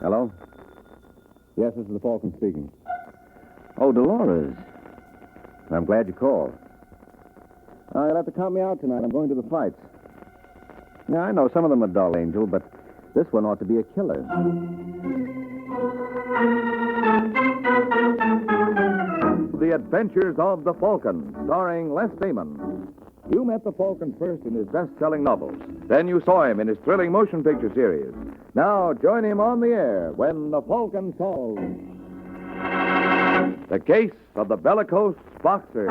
Hello? Yes, this is the Falcon speaking. Oh, Dolores. I'm glad you called. You'll have to count me out tonight. I'm going to the fights. Yeah, I know some of them are dull, Angel, but this one ought to be a killer. The Adventures of the Falcon, starring Les Damon. You met the Falcon first in his best-selling novels. Then you saw him in his thrilling motion picture series. Now join him on the air when the Falcon solves the case of the Bellicose boxer.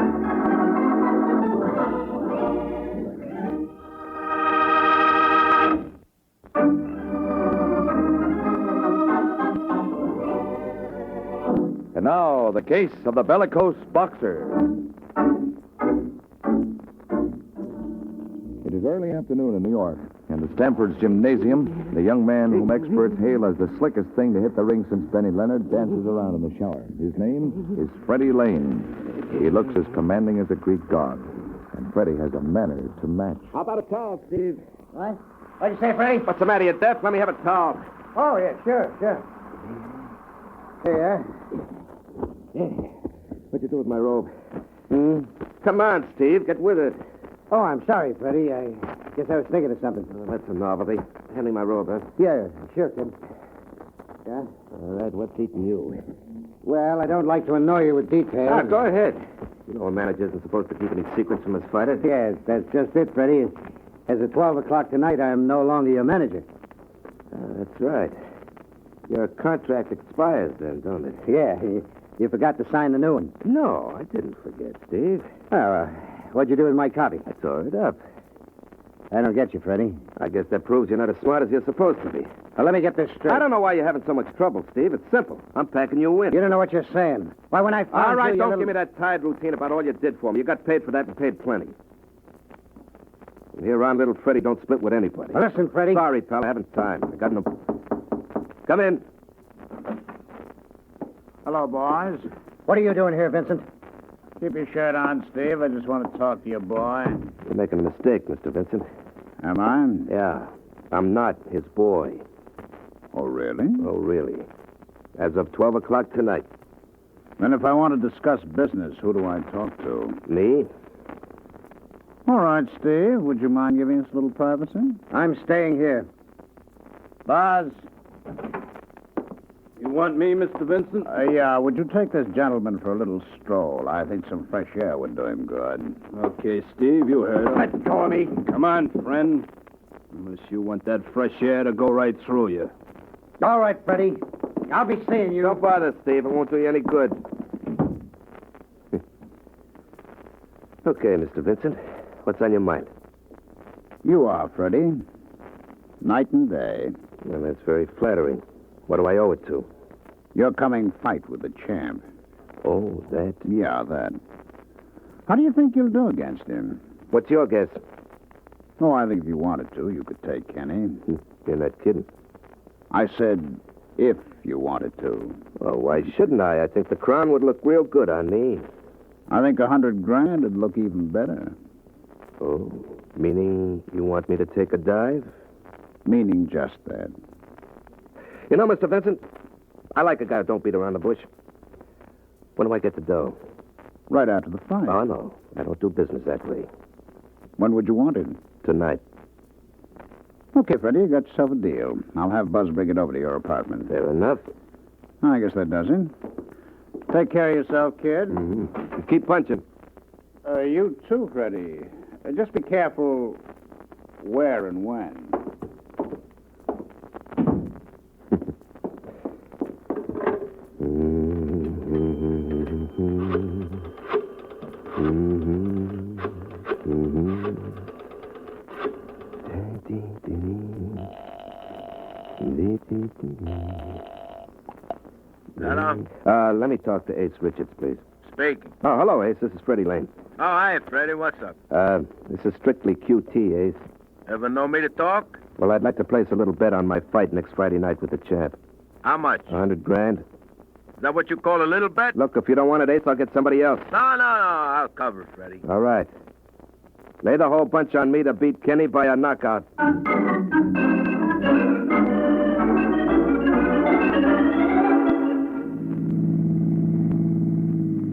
And now, the case of the Bellicose boxer. It is early afternoon in New York. In the Stamford's gymnasium, the young man whom experts hail as the slickest thing to hit the ring since Benny Leonard dances around in the shower. His name is Freddie Lane. He looks as commanding as a Greek god. And Freddie has a manner to match. How about a towel, Steve? What? What'd you say, Freddie? What's the matter, you deaf? Let me have a towel. Oh, yeah, sure. Here. What'd you do with my robe? Come on, Steve. Get with it. Oh, I'm sorry, Freddie. I guess I was thinking of something. Oh, that's a novelty. Hand me my robe, huh? Yeah, sure, kid. Yeah? All right, what's eating you? Well, I don't like to annoy you with details. Go ahead. You know a manager isn't supposed to keep any secrets from his fighters. Yes, that's just it, Freddie. As of 12 o'clock tonight, I'm no longer your manager. That's right. Your contract expires then, don't it? Yeah, you forgot to sign the new one. No, I didn't forget, Steve. Oh, what'd you do with my copy? I tore it up. I don't get you, Freddie. I guess that proves you're not as smart as you're supposed to be. Well, let me get this straight. I don't know why you're having so much trouble, Steve. It's simple. I'm packing you in. You don't know what you're saying. Why, when I found All right, you, don't give me that tired routine about all you did for me. You got paid for that and paid plenty. From here on, little Freddie don't split with anybody. Well, listen, Freddie. Sorry, pal. I haven't time. I got no... Come in. Hello, boys. What are you doing here, Vincent? Keep your shirt on, Steve. I just want to talk to you, boy. You're making a mistake, Mr. Vincent. Am I? Yeah. I'm not his boy. Oh, really? Oh, really? As of 12 o'clock tonight. Then if I want to discuss business, who do I talk to? Me? All right, Steve. Would you mind giving us a little privacy? I'm staying here. Buzz. You want me, Mr. Vincent? Yeah, would you take this gentleman for a little stroll? I think some fresh air would do him good. Okay, Steve, you heard him. Let go of me. Come on, friend. Unless you want that fresh air to go right through you. All right, Freddie. I'll be seeing you. Don't bother, Steve. It won't do you any good. Okay, Mr. Vincent. What's on your mind? You are, Freddie. Night and day. Well, that's very flattering. What do I owe it to? Your coming fight with the champ. Oh, that? Yeah, that. How do you think you'll do against him? What's your guess? Oh, I think if you wanted to, you could take Kenny. You're not kidding. I said, if you wanted to. Well, why shouldn't I? I think the crown would look real good on me. I think $100,000 would look even better. Oh, meaning you want me to take a dive? Meaning just that. You know, Mr. Vincent, I like a guy who don't beat around the bush. When do I get the dough? Right after the fight. Oh, no. I don't do business that way. When would you want it? Tonight. Okay, Freddie, you got yourself a deal. I'll have Buzz bring it over to your apartment. Fair enough. I guess that does it. Take care of yourself, kid. Mm-hmm. Keep punching. You too, Freddie. Just be careful where and when. Hello? Let me talk to Ace Richards, please. Speaking. Oh, hello, Ace. This is Freddie Lane. Oh, hi, Freddie. What's up? This is strictly QT, Ace. Ever know me to talk? Well, I'd like to place a little bet on my fight next Friday night with the champ. How much? $100,000. Is that what you call a little bet? Look, if you don't want it, Ace, I'll get somebody else. No. I'll cover, Freddie. All right. Lay the whole bunch on me to beat Kenny by a knockout.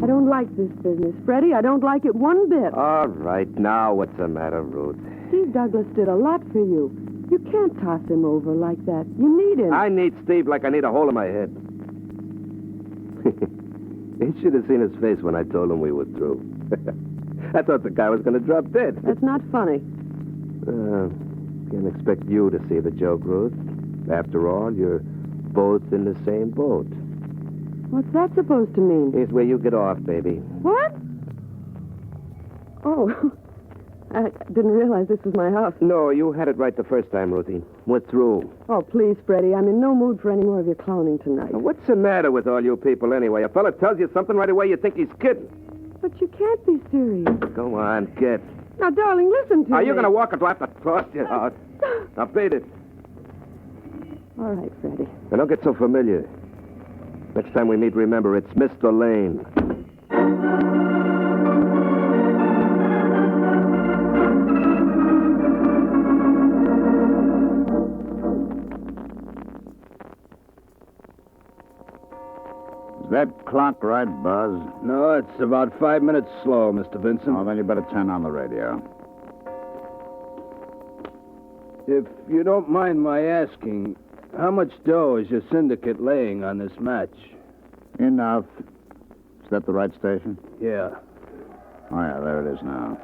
don't like this business, Freddie. I don't like it one bit. All right, now what's the matter, Ruth? Steve Douglas did a lot for you. You can't toss him over like that. You need him. I need Steve like I need a hole in my head. He should have seen his face when I told him we were through. I thought the guy was going to drop dead. That's not funny. Can't expect you to see the joke, Ruth. After all, you're both in the same boat. What's that supposed to mean? Here's where you get off, baby. What? Oh, I didn't realize this was my house. No, you had it right the first time, Ruthie. We're through. Oh, please, Freddie. I'm in no mood for any more of your clowning tonight. Now, what's the matter with all you people anyway? A fella tells you something right away, you think he's kidding. But you can't be serious. Go on, get. Now, darling, listen to me. Are you going to walk or do I have to toss you out? Now, beat it. All right, Freddie. Now, don't get so familiar. Next time we meet, remember, it's Mr. Lane. Is that clock right, Buzz? No, it's about 5 minutes slow, Mr. Vincent. Oh, then you better turn on the radio. If you don't mind my asking, how much dough is your syndicate laying on this match? Enough. Is that the right station? Yeah. Oh, yeah, there it is now.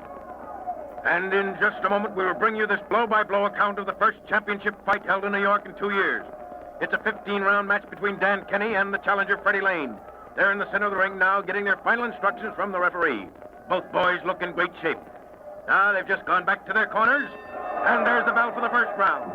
And in just a moment, we will bring you this blow-by-blow account of the first championship fight held in New York in 2 years. It's a 15-round match between Dan Kenny and the challenger, Freddie Lane. They're in the center of the ring now, getting their final instructions from the referee. Both boys look in great shape. Now, they've just gone back to their corners, and there's the bell for the first round.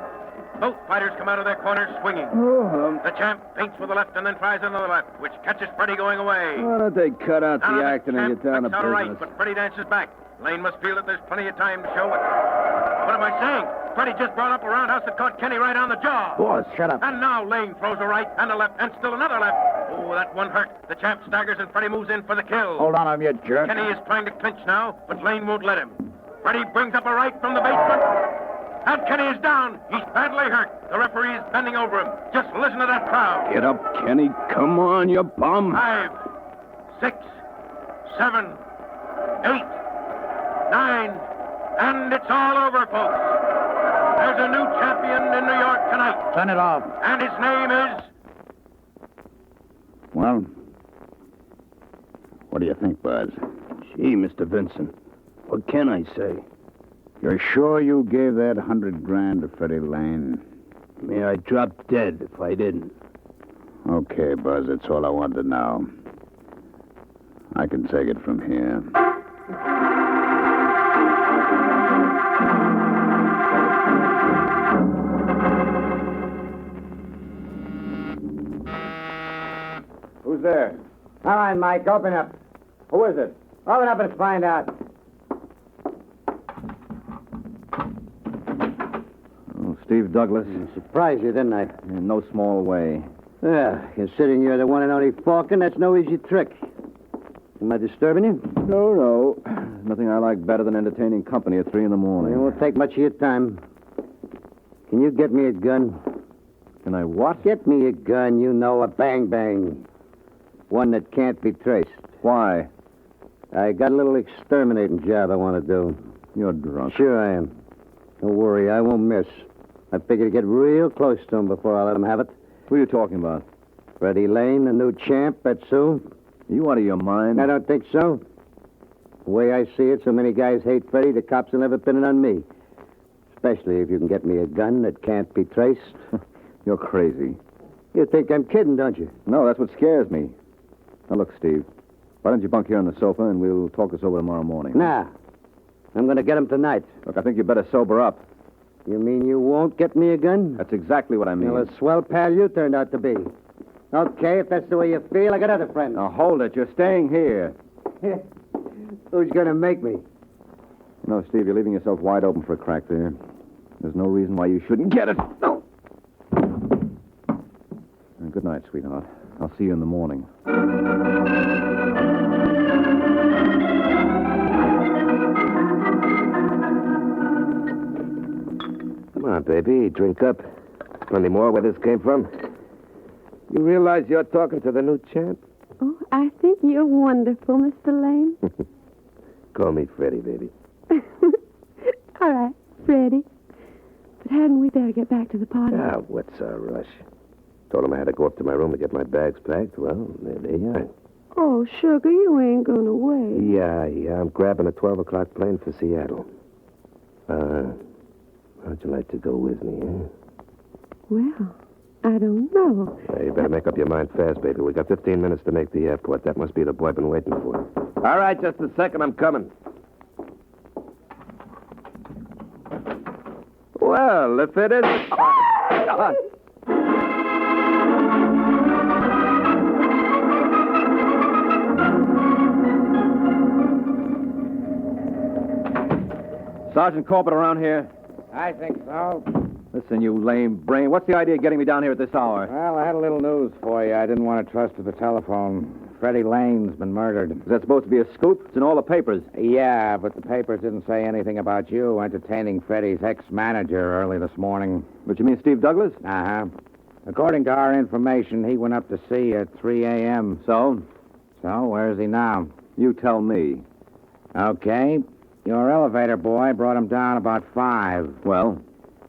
Both fighters come out of their corners swinging. The champ feints with the left and then tries another left, which catches Freddie going away. Why don't they cut out Now the acting and get down to flicks out a right, business? but Freddie dances back. Lane must feel that there's plenty of time to show what... What am I saying? Freddie just brought up a roundhouse that caught Kenny right on the jaw. Boss, shut up. And now Lane throws a right and a left and still another left. Oh, that one hurt. The champ staggers and Freddie moves in for the kill. Hold on, you jerk. Kenny is trying to clinch now, but Lane won't let him. Freddie brings up a right from the basement. And Kenny is down. He's badly hurt. The referee is bending over him. Just listen to that crowd. Get up, Kenny. Come on, you bum. 5, 6, 7, 8, 9, and it's all over, folks. There's a new champion in New York tonight. Turn it off. And his name is... Well, what do you think, Buzz? Gee, Mr. Vincent, what can I say? You're sure you gave that $100,000 to Freddie Lane? May I drop dead if I didn't. Okay, Buzz, that's all I wanted to know. I can take it from here. Who's there? All right, Mike, open up. Who is it? Open up and find out. Oh, Steve Douglas. Surprised you, didn't I? In no small way. Yeah, considering you're the one and only Falcon, that's no easy trick. Am I disturbing you? No. Nothing I like better than entertaining company at 3 in the morning. It won't take much of your time. Can you get me a gun? Can I what? Get me a gun, you know, a bang-bang. One that can't be traced. Why? I got a little exterminating job I want to do. You're drunk. Sure I am. Don't worry, I won't miss. I figure to get real close to him before I let him have it. Who are you talking about? Freddie Lane, the new champ, that's who. You out of your mind? I don't think so. The way I see it, so many guys hate Freddie, the cops will never pin it on me. Especially if you can get me a gun that can't be traced. You're crazy. You think I'm kidding, don't you? No, that's what scares me. Now, look, Steve. Why don't you bunk here on the sofa and we'll talk this over tomorrow morning? Nah. I'm going to get him tonight. Look, I think you better sober up. You mean you won't get me a gun? That's exactly what I mean. Well, a swell pal you turned out to be. Okay, if that's the way you feel, I got other friends. Now, hold it. You're staying here. Who's going to make me? No, Steve, you're leaving yourself wide open for a crack there. There's no reason why you shouldn't get it. No. Good night, sweetheart. I'll see you in the morning. Come on, baby. Drink up. Plenty more where this came from. You realize you're talking to the new champ? Oh, I think you're wonderful, Mr. Lane. Call me Freddie, baby. All right, Freddie. But hadn't we better get back to the party? Ah, what's a rush? Told him I had to go up to my room to get my bags packed. Well, there they are. Oh, sugar, you ain't gonna wait. Yeah, I'm grabbing a 12 o'clock plane for Seattle. How'd you like to go with me, eh? Well, I don't know. Well, you better make up your mind fast, baby. We got 15 minutes to make the airport. That must be the boy I've been waiting for. All right, just a second. I'm coming. Well, if it is... Sergeant Corbett around here? I think so. Listen, you lame brain. What's the idea of getting me down here at this hour? Well, I had a little news for you. I didn't want to trust to the telephone. Freddie Lane's been murdered. Is that supposed to be a scoop? It's in all the papers. Yeah, but the papers didn't say anything about you entertaining Freddie's ex-manager early this morning. What, you mean Steve Douglas? Uh-huh. According to our information, he went up to see at 3 a.m. So? So, where's he now? You tell me. Okay. Your elevator boy brought him down about 5. Well?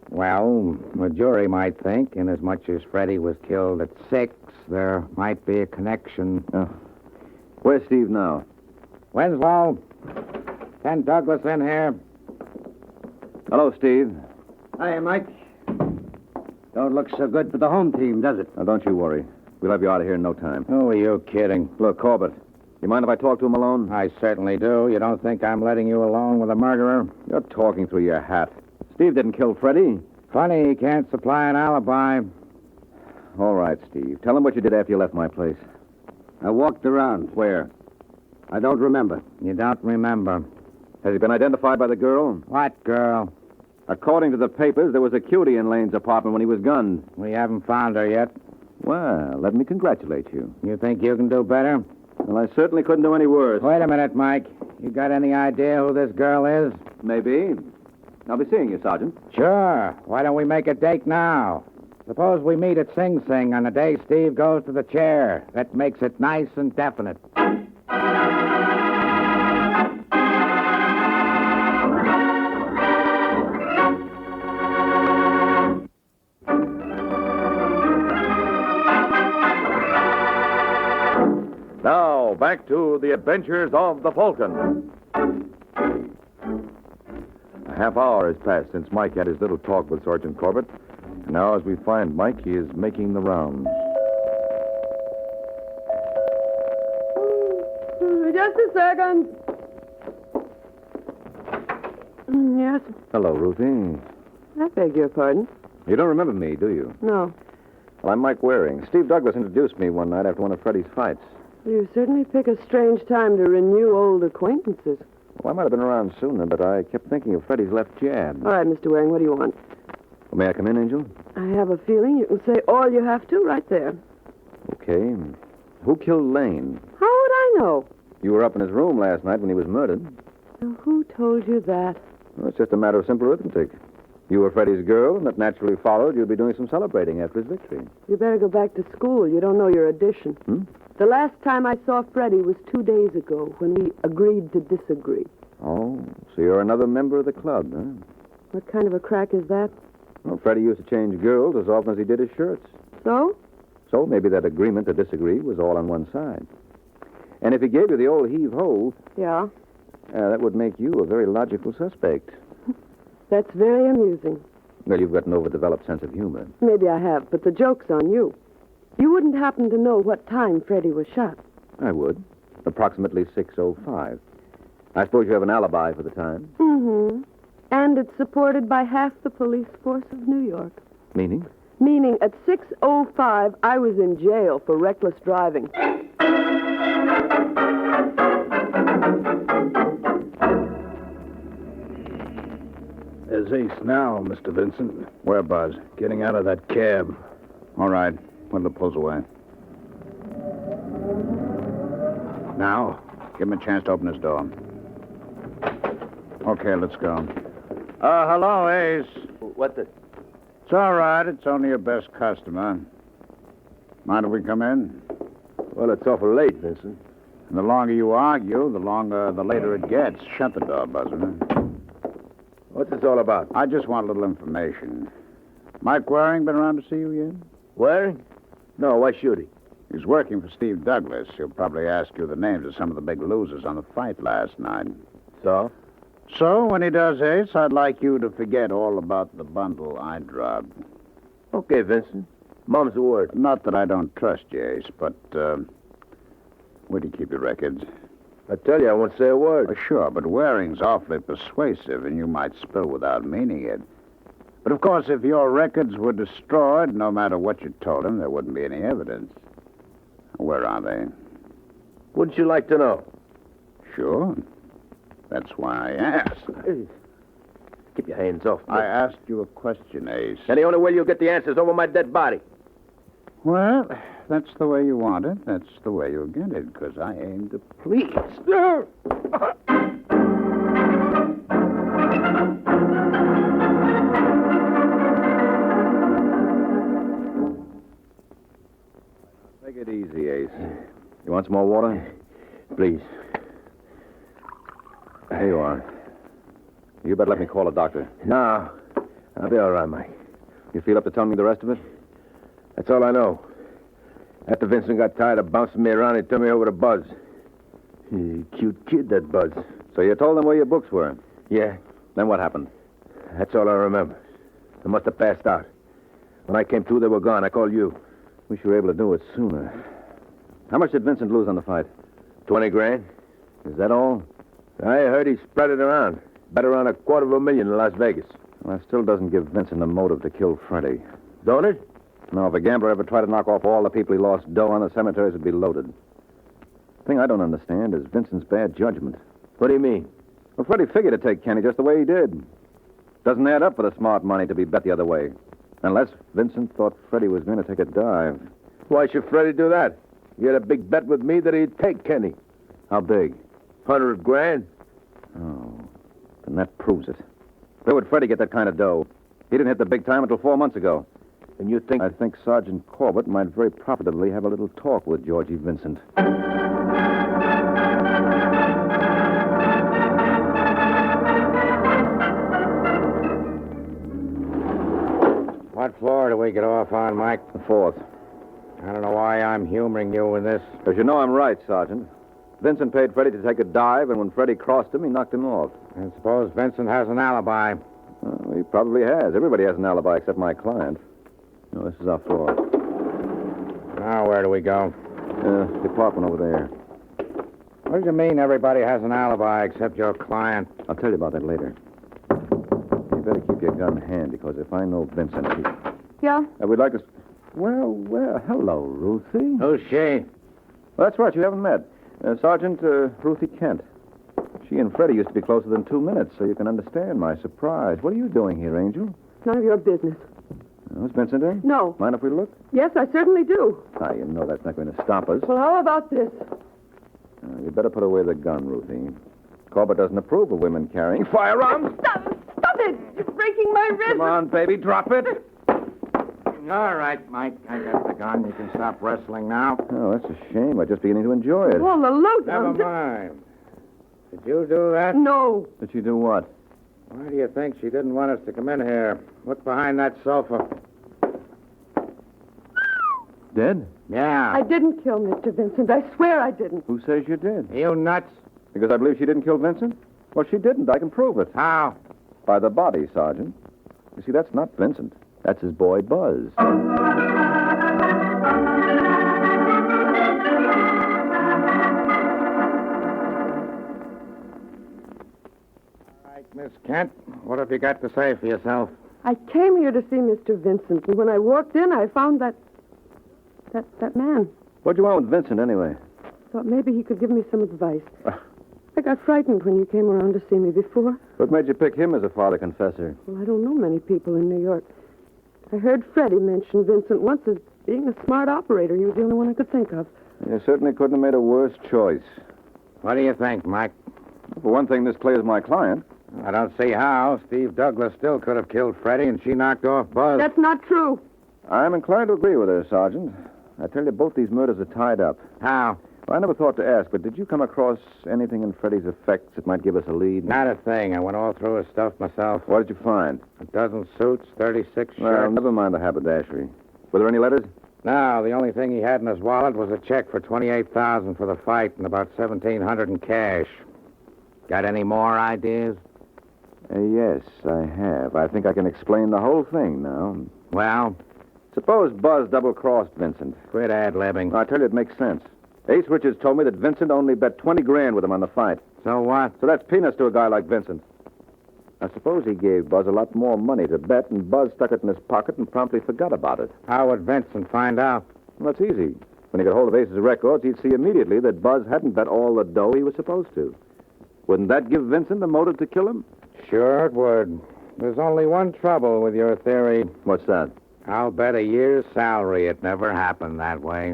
Well, the jury might think, inasmuch as Freddie was killed at 6, there might be a connection. Where's Steve now? Winslow, send Douglas in here. Hello, Steve. Hi, Mike. Don't look so good for the home team, does it? Now, don't you worry. We'll have you out of here in no time. Who are you kidding? Look, Corbett, you mind if I talk to him alone? I certainly do. You don't think I'm letting you alone with a murderer? You're talking through your hat. Steve didn't kill Freddie. Funny he can't supply an alibi. All right, Steve. Tell him what you did after you left my place. I walked around. Where? I don't remember. You don't remember. Has he been identified by the girl? What girl? According to the papers, there was a cutie in Lane's apartment when he was gunned. We haven't found her yet. Well, let me congratulate you. You think you can do better? Well, I certainly couldn't do any worse. Wait a minute, Mike. You got any idea who this girl is? Maybe. I'll be seeing you, Sergeant. Sure. Why don't we make a date now? Suppose we meet at Sing Sing on the day Steve goes to the chair. That makes it nice and definite. Now, back to the adventures of the Falcon. A half hour has passed since Mike had his little talk with Sergeant Corbett. And now, as we find Mike, he is making the rounds. Just a second. Yes, Hello, Ruthie. I beg your pardon. You don't remember me, do you? No. Well, I'm Mike Waring. Steve Douglas introduced me one night after one of Freddie's fights. You certainly pick a strange time to renew old acquaintances. Well, I might have been around sooner, but I kept thinking of Freddie's left jab. All right, Mr. Waring, what do you want? Well, may I come in, Angel? I have a feeling you can say all you have to right there. Okay. Who killed Lane? How would I know? You were up in his room last night when he was murdered. Now, who told you that? Well, it's just a matter of simple arithmetic. You were Freddie's girl, and that naturally followed you'd be doing some celebrating after his victory. You better go back to school. You don't know your addition. The last time I saw Freddie was 2 days ago when we agreed to disagree. Oh, so you're another member of the club, huh? What kind of a crack is that? Well, Freddie used to change girls as often as he did his shirts. So? So maybe that agreement to disagree was all on one side. And if he gave you the old heave-ho, Yeah. that would make you a very logical suspect. That's very amusing. Well, you've got an overdeveloped sense of humor. Maybe I have, but the joke's on you. You wouldn't happen to know what time Freddie was shot. I would. Approximately 6:05. I suppose you have an alibi for the time. Mm-hmm. And it's supported by half the police force of New York. Meaning? Meaning at 6:05, I was in jail for reckless driving. There's Ace now, Mr. Vincent. Where, Buzz? Getting out of that cab. All right. When'll it pulls away? Now, give him a chance to open his door. Okay, let's go. Hello, Ace. What the... It's all right. It's only your best customer. Mind if we come in? Well, it's awful late, Vincent. And the longer you argue, the later it gets. Shut the door, Buzzer. What's this all about? I just want a little information. Mike Waring been around to see you yet? Waring? No, why should he? He's working for Steve Douglas. He'll probably ask you the names of some of the big losers on the fight last night. So? So, when he does, Ace, I'd like you to forget all about the bundle I dropped. Okay, Vincent. Mom's the word. Not that I don't trust you, Ace, but, where do you keep your records? I tell you, I won't say a word. Well, sure, but Waring's awfully persuasive, and you might spill without meaning it. But, of course, if your records were destroyed, no matter what you told him, there wouldn't be any evidence. Where are they? Wouldn't you like to know? Sure. That's why I asked. Keep your hands off me. I asked you a question, Ace. And the only way you'll get the answer is over my dead body. Well, that's the way you want it. That's the way you'll get it, because I aim to please. Take it easy, Ace. You want some more water? Please. Here you are. You better let me call a doctor. No. I'll be all right, Mike. You feel up to telling me the rest of it? That's all I know. After Vincent got tired of bouncing me around, he turned me over to Buzz. Cute kid, that Buzz. So you told them where your books were? Yeah, Then what happened? that's all I remember. They must have passed out. When I came through, they were gone. I called you. Wish you were able to do it sooner. How much did Vincent lose on the fight? 20 grand. Is that all? I heard he spread it around. Bet around $250,000 in Las Vegas. Well, that still doesn't give Vincent a motive to kill Freddie. Don't it? No, if a gambler ever tried to knock off all the people he lost dough on, the cemeteries would be loaded. The thing I don't understand is Vincent's bad judgment. What do you mean? Well, Freddie figured to take Kenny just the way he did. Doesn't add up for the smart money to be bet the other way. Unless Vincent thought Freddie was going to take a dive. Why should Freddie do that? He had a big bet with me that he'd take Kenny. How big? 100 grand. Oh, then that proves it. Where would Freddie get that kind of dough? He didn't hit the big time until 4 months ago. And you think... I think Sergeant Corbett might very profitably have a little talk with Georgie Vincent. What floor do we get off on, Mike? The 4th. I don't know why I'm humoring you with this. Because you know I'm right, Sergeant. Vincent paid Freddie to take a dive, and when Freddie crossed him, he knocked him off. I suppose Vincent has an alibi. Well, he probably has. Everybody has an alibi except my client. No, this is our floor. Now, where do we go? Department over there. What do you mean everybody has an alibi except your client? I'll tell you about that later. You better keep your gun handy, because if I know Vincent, he... Yeah? We'd like to... Well, hello, Ruthie. Who's she? Well, that's right, you haven't met. Sergeant Ruthie Kent. She and Freddie used to be closer than 2 minutes, so you can understand my surprise. What are you doing here, Angel? It's none of your business. Is Vincent in? No. Mind if we look? Yes, I certainly do. Ah, you know that's not going to stop us. Well, how about this? You better put away the gun, Ruthie. Corbett doesn't approve of women carrying firearms. Stop it! You're breaking my wrist. Come on, baby, drop it. All right, Mike. I got the gun. You can stop wrestling now. Oh, that's a shame. We're just beginning to enjoy it. Well, the loot. Never mind. Did you do that? No. Did you do what? Why do you think she didn't want us to come in here? What's behind that sofa? Dead? Yeah. I didn't kill Mr. Vincent. I swear I didn't. Who says you did? You nuts? Because I believe she didn't kill Vincent? Well, she didn't. I can prove it. How? By the body, Sergeant. You see, that's not Vincent. That's his boy, Buzz. All right, Miss Kent, what have you got to say for yourself? I came here to see Mr. Vincent, and when I walked in, I found that man. What do you want with Vincent, anyway? Thought maybe he could give me some advice. I got frightened when you came around to see me before. What made you pick him as a father confessor? Well, I don't know many people in New York. I heard Freddie mention Vincent once as being a smart operator. He was the only one I could think of. You certainly couldn't have made a worse choice. What do you think, Mike? For one thing, this clears my client. I don't see how. Steve Douglas still could have killed Freddie, and she knocked off Buzz. That's not true. I'm inclined to agree with her, Sergeant. I tell you, both these murders are tied up. How? Well, I never thought to ask, but did you come across anything in Freddie's effects that might give us a lead? Not a thing. I went all through his stuff myself. What did you find? A dozen suits, 36 Well, shirts. never mind the haberdashery. Were there any letters? No, the only thing he had in his wallet was a check for $28,000 for the fight and about $1,700 in cash. Got any more ideas? Yes, I have. I think I can explain the whole thing now. Well, Suppose Buzz double-crossed Vincent. quit ad-libbing. I tell you, it makes sense. Ace Richards told me that Vincent only bet 20 grand with him on the fight. So what? So that's peanuts to a guy like Vincent. I suppose he gave Buzz a lot more money to bet, and Buzz stuck it in his pocket and promptly forgot about it. How would Vincent find out? Well, that's easy. When he got hold of Ace's records, he'd see immediately that Buzz hadn't bet all the dough he was supposed to. Wouldn't that give Vincent a motive to kill him? Sure it would. There's only one trouble with your theory. What's that? I'll bet a year's salary it never happened that way.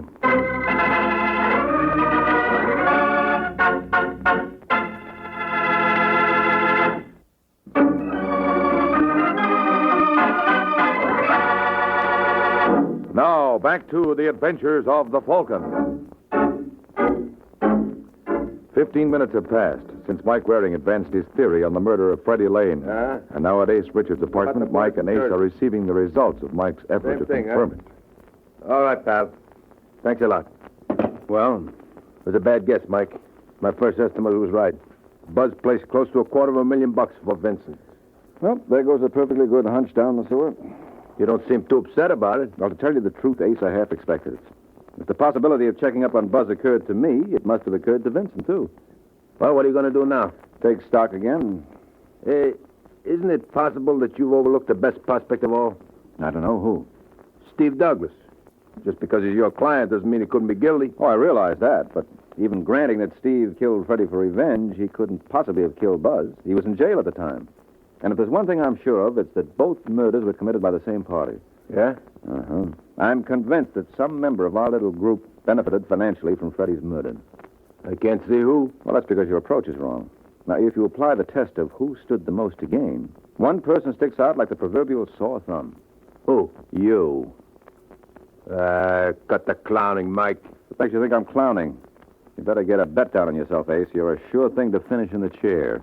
Now, back to the adventures of the Falcon. 15 minutes have passed since Mike Waring advanced his theory on the murder of Freddie Lane. And now at Ace Richards' apartment, Mike and Ace are receiving the results of Mike's effort to confirm it. All right, pal. Thanks a lot. Well, it was a bad guess, Mike. My first estimate was right. Buzz placed close to $250,000 for Vincent. Well, there goes a perfectly good hunch down the sewer. You don't seem too upset about it. Well, to tell you the truth, Ace, I half expected it. If the possibility of checking up on Buzz occurred to me, it must have occurred to Vincent, too. Well, what are you going to do now? Take stock again. Isn't it possible that you've overlooked the best prospect of all? I don't know who. Steve Douglas. Just because he's your client doesn't mean he couldn't be guilty. Oh, I realize that, but even granting that Steve killed Freddie for revenge, he couldn't possibly have killed Buzz. He was in jail at the time. And if there's one thing I'm sure of, it's that both murders were committed by the same party. Yeah? Uh-huh. I'm convinced that some member of our little group benefited financially from Freddie's murder. I can't see who. Well, that's because your approach is wrong. Now, if you apply the test of who stood the most to gain, one person sticks out like the proverbial sore thumb. Who? You. Cut the clowning, Mike. What makes you think I'm clowning? You better get a bet down on yourself, Ace. You're a sure thing to finish in the chair.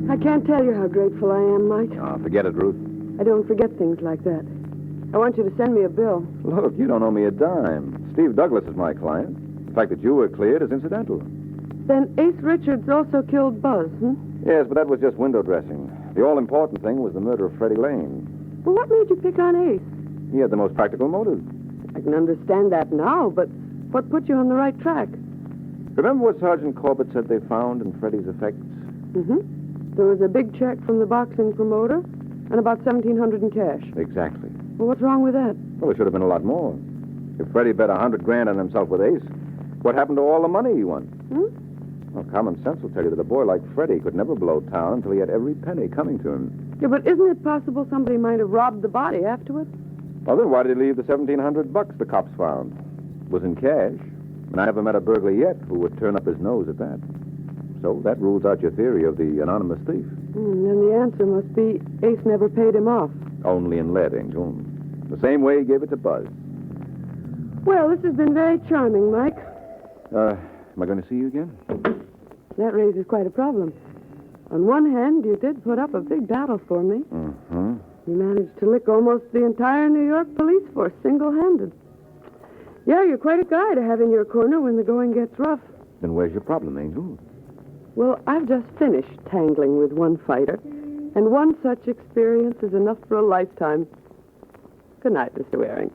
I can't tell you how grateful I am, Mike. Oh, forget it, Ruth. I don't forget things like that. I want you to send me a bill. Look, you don't owe me a dime. Steve Douglas is my client. The fact that you were cleared is incidental. Then Ace Richards also killed Buzz, Yes, but that was just window dressing. The all-important thing was the murder of Freddie Lane. Well, what made you pick on Ace? He had the most practical motive. I can understand that now, but what put you on the right track? Remember what Sergeant Corbett said they found in Freddie's effects? Mm-hmm. There was a big check from the boxing promoter and about $1,700 in cash. Exactly. Well, what's wrong with that? Well, it should have been a lot more. If Freddie bet $100,000 on himself with Ace, what happened to all the money he won? Well, common sense will tell you that a boy like Freddie could never blow town until he had every penny coming to him. Yeah, but isn't it possible somebody might have robbed the body afterwards? Well, then why did he leave the $1,700 the cops found? It was in cash. And I haven't met a burglar yet who would turn up his nose at that. So that rules out your theory of the anonymous thief. Then the answer must be Ace never paid him off. Only in lead, Angel. The same way he gave it to Buzz. Well, this has been very charming, Mike. Am I going to see you again? That raises quite a problem. On one hand, you did put up a big battle for me. Mm-hmm. You managed to lick almost the entire New York police force single-handed. Yeah, you're quite a guy to have in your corner when the going gets rough. Then where's your problem, Angel? Well, I've just finished tangling with one fighter, and one such experience is enough for a lifetime. Good night, Mr. Waring.